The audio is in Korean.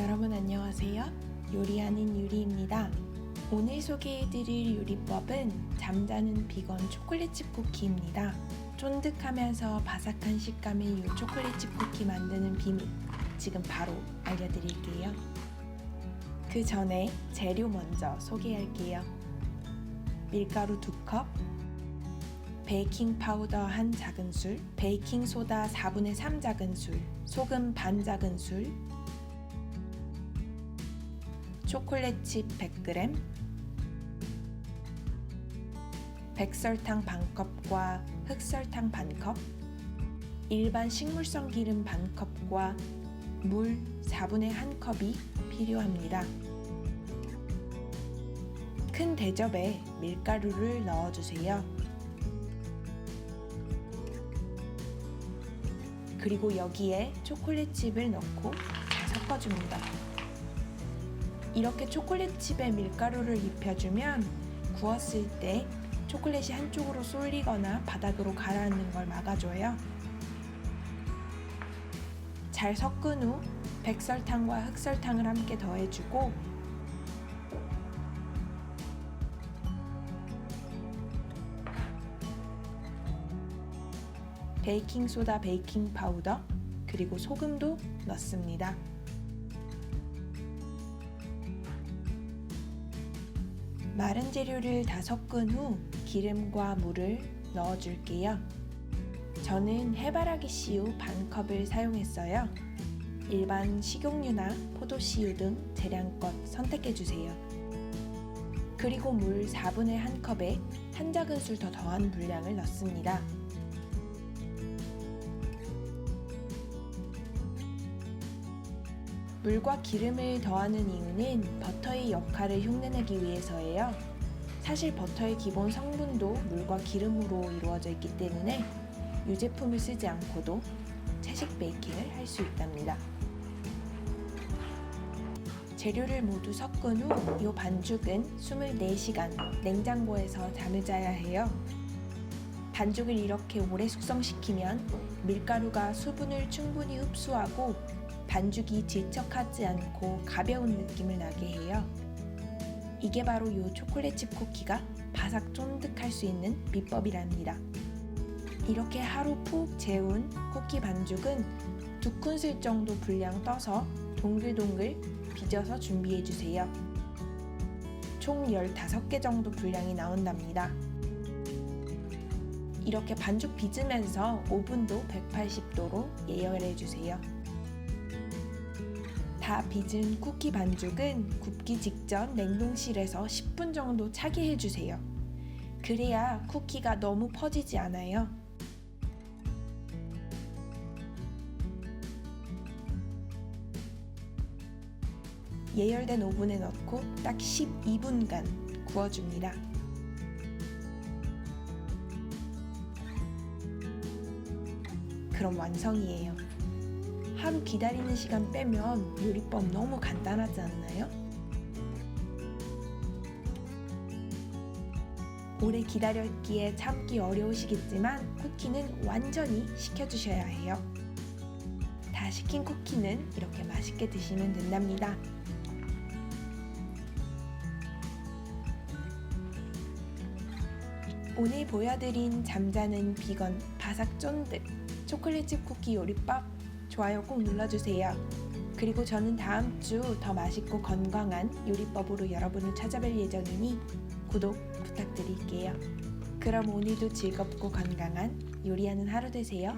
여러분 안녕하세요. 요리하는 유리입니다. 오늘 소개해드릴 요리법은 잠자는 비건 초콜릿칩 쿠키입니다. 쫀득하면서 바삭한 식감의 이 초콜릿칩 쿠키 만드는 비밀 지금 바로 알려드릴게요. 그 전에 재료 먼저 소개할게요. 밀가루 2컵, 베이킹 파우더 1 작은술, 베이킹 소다 4분의 3 작은술, 소금 반 작은술, 초콜릿칩 100g, 백설탕 반컵과 흑설탕 반컵, 일반 식물성 기름 반컵과 물 4분의 1컵이 필요합니다. 큰 대접에 밀가루를 넣어주세요. 그리고 여기에 초콜릿칩을 넣고 잘 섞어줍니다. 이렇게 초콜릿칩에 밀가루를 입혀주면 구웠을 때 초콜릿이 한쪽으로 쏠리거나 바닥으로 가라앉는 걸 막아줘요. 잘 섞은 후 백설탕과 흑설탕을 함께 더해주고 베이킹소다, 베이킹 파우더, 그리고 소금도 넣습니다. 마른 재료를 다 섞은 후 기름과 물을 넣어줄게요. 저는 해바라기 씨유 반컵을 사용했어요. 일반 식용유나 포도씨유 등 재량껏 선택해주세요. 그리고 물 4분의 1컵에 1 작은술 더 더한 물량을 넣습니다. 물과 기름을 더하는 이유는 버터의 역할을 흉내내기 위해서예요. 사실 버터의 기본 성분도 물과 기름으로 이루어져 있기 때문에 유제품을 쓰지 않고도 채식 베이킹을 할 수 있답니다. 재료를 모두 섞은 후 이 반죽은 24시간 냉장고에서 잠을 자야 해요. 반죽을 이렇게 오래 숙성시키면 밀가루가 수분을 충분히 흡수하고 반죽이 질척하지 않고 가벼운 느낌을 나게 해요. 이게 바로 이 초콜릿칩 쿠키가 바삭 쫀득할 수 있는 비법이랍니다. 이렇게 하루 푹 재운 쿠키 반죽은 2큰술 정도 분량 떠서 동글동글 빚어서 준비해주세요. 총 15개 정도 분량이 나온답니다. 이렇게 반죽 빚으면서 오븐도 180도로 예열해주세요. 다 빚은 쿠키 반죽은 굽기 직전 냉동실에서 10분 정도 차게 해주세요. 그래야 쿠키가 너무 퍼지지 않아요. 예열된 오븐에 넣고 딱 12분간 구워줍니다. 그럼 완성이에요. 하루 기다리는 시간 빼면 요리법 너무 간단하지 않나요? 오래 기다렸기에 참기 어려우시겠지만 쿠키는 완전히 식혀주셔야 해요. 다 식힌 쿠키는 이렇게 맛있게 드시면 된답니다. 오늘 보여드린 잠자는 비건 바삭 쫀득 초콜릿칩 쿠키 요리법 좋아요 꼭 눌러주세요. 그리고 저는 다음 주 더 맛있고 건강한 요리법으로 여러분을 찾아뵐 예정이니 구독 부탁드릴게요. 그럼 오늘도 즐겁고 건강한 요리하는 하루 되세요.